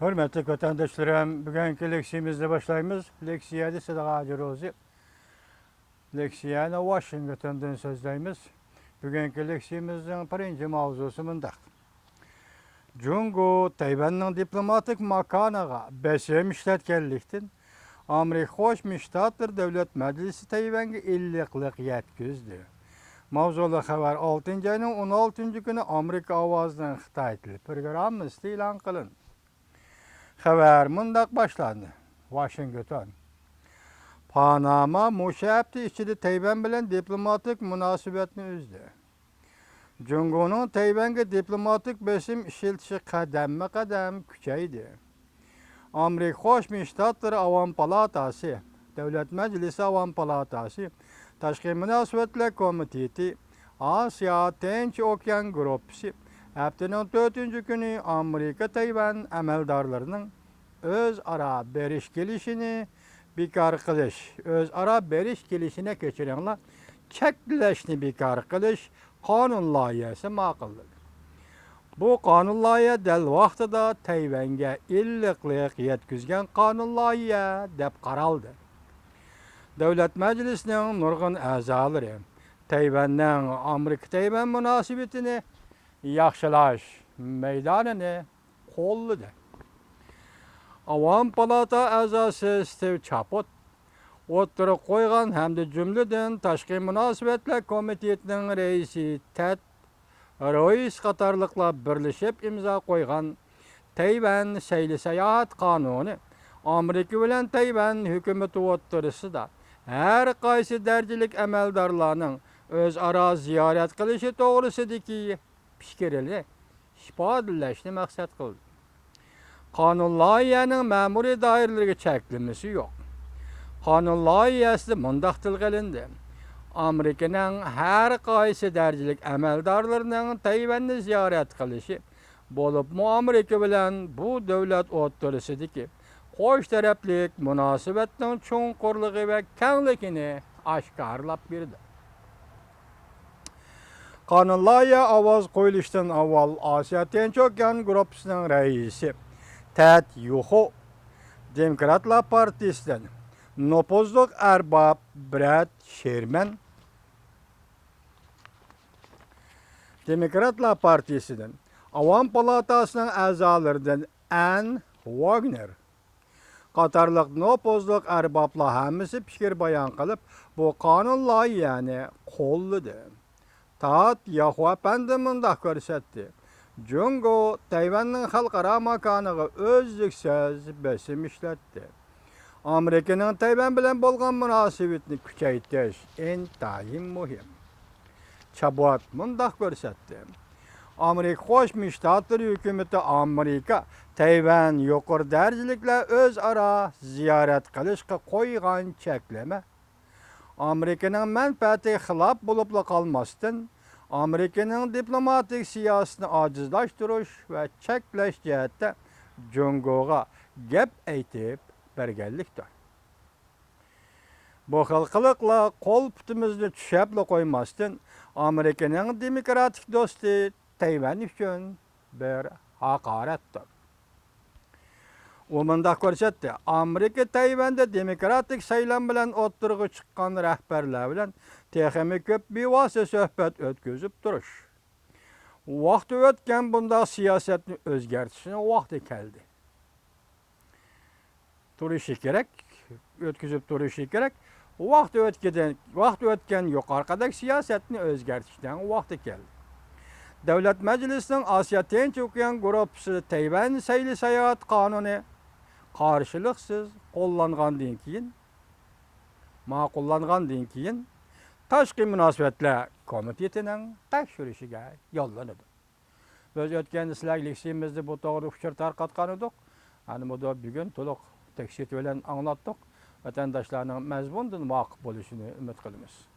Hürmetli vatandaşlarım, bugünkü leksiyamızla başlayımız. Leksiyada Sıdık Rozi. Leksiyani Washington'dan sözleyimiz. Bugünkü leksiyamızın birinci mavzusu mındak. Jungo Tayvan'ın diplomatik makanaga beşem işletkenliktin Amerika Qo'shma Shtatlar Davlat Majlisi Tayvanga illiqlik yetkizdi. Mavzulu xabar 6 ayning 16 kuni Amerika ovozidan Xitoy tili programmasi e'lon qilindi. Xabar mundaq başlandı. Washington. Panama muşabti içinde Tayvan bilen diplomatik münasebetini üzdü. Jungo'nun Tayvan'a diplomatik besim işiltişi kadem küçeydi. Amerika Qo'shma Shtatlar Avam Palatası, Devlet Meclisi Avam Palatası, Tashqi Munosabatlar Komiteti, Asya Tinch Okean Gruppasi, haftanın 4. günü Amerika Tayvan amaldarlarının özara beriş gelişini bekar qilish, özara beriş gelişine keçirenler çekleşni bekar qilish qonun loyihasi ma'qulladi. Bu qonun loyiha dal vaqtida Tayvanga illiqlik yetkizgan qonun loyiha deb qaraldi. Davlat Majlisining nurg'un a'zolari Tayvanning Amerika-Tayvan munosabatini yaxshilash maydonini qo'lladi. Avam Palata a'zosi Steve Chaput o'ttirib qo'ygan hamda jumladan Tashqi Munosabatlar Komitetining raisi Ted Royce qatorliqlar birlashib imzo qo'ygan Tayvan sayli sayohat qonuni Amerika bilan Tayvan hukumati o'ttirisida har qaysi darajalik amaldorlarning o'zaro ziyorat qilishi to'g'risidagi fikrini ifodalashni maqsad qildi. Qonun loyihaning ma'muriy doiralarga cheklamasi yo'q. Qonun loyihasida mundaq tilga olindi. Amerikaning har qaysi darajalik amaldorlarining Tayvanni ziyorat qilishi bo'libmi Amerika bilan bu davlat o'rtasidagi qo'sh taraflik munosabatning chuqurligi va kengligini oshkorlab berdi. Qonun loyiha ovoz qo'yilishidan avval Osiyo Tinch Okean Gruppasining raisi Ted Yoho, Demokratlar Partiyasidan nopozliq arbob Brad Sherman, Demokratlar Partiyasidan Avam Palatasining a'zolaridan Ann Wagner qatorliq nopozliq arboblar hammasi fikr bayon qilib, bu qonun loyihani qo'lladi. Ted Yoho pandi mundaq ko'rsatdi. Jungo Tayvanning xalqaro makoniga o'zliksiz besim ishlatdi. Amerikaning Tayvan bilan bo'lgan munosabatni kuchaytirish intayin muhim. Chabot mundaq ko'rsatdi. Amerika Qo'shma Shtatlar hukumati Amerika Tayvan yuqori darajaliklar o'zaro ziyorat qilishga qo'ygan cheklama Amerikaning manfaatiga xilof bo'lib qolmasdan Amerikaning diplomatik siyosatini ojizlashtirish va cheklash jihatda Jungoga gap aytib berganlikdir. Bu xil qiliqlar qo'l putimizni tushab qo'ymasdan Amerikaning demokratik do'sti Tayvan uchun bir haqoratdir. U mundaq ko'rsatdi. Amerika Tayvanda demokratik saylan bilan o'ttirg'i chiqqan rahbarlar bilan texmi ko'p bevosita suhbat o'tkazib turish. Vaqti o'tgan bundaq siyosatni o'zgartirishni vaqti keldi. Turishi kerak, o'tkazib turishi kerak. Vaqti o'tgan yuqoridagi siyosatni o'zgartirishdan vaqti keldi. Davlat Majlisining Osiyo Tinch Okean Gruppasi Tayvan sayli sayohat qonuni qarshiliksiz ma'qullangandan keyin Tashqi Munosabatlar Komitetining tekshirishiga yo'llanadi. Biz o'tgan leksiyamizda bu to'g'ri fikr tarqatgan edik. Ana bugun to'liq tekshirish bilan anglatdik. Vatandaşlarning mazmundan voqif bo'lishini umid qilamiz.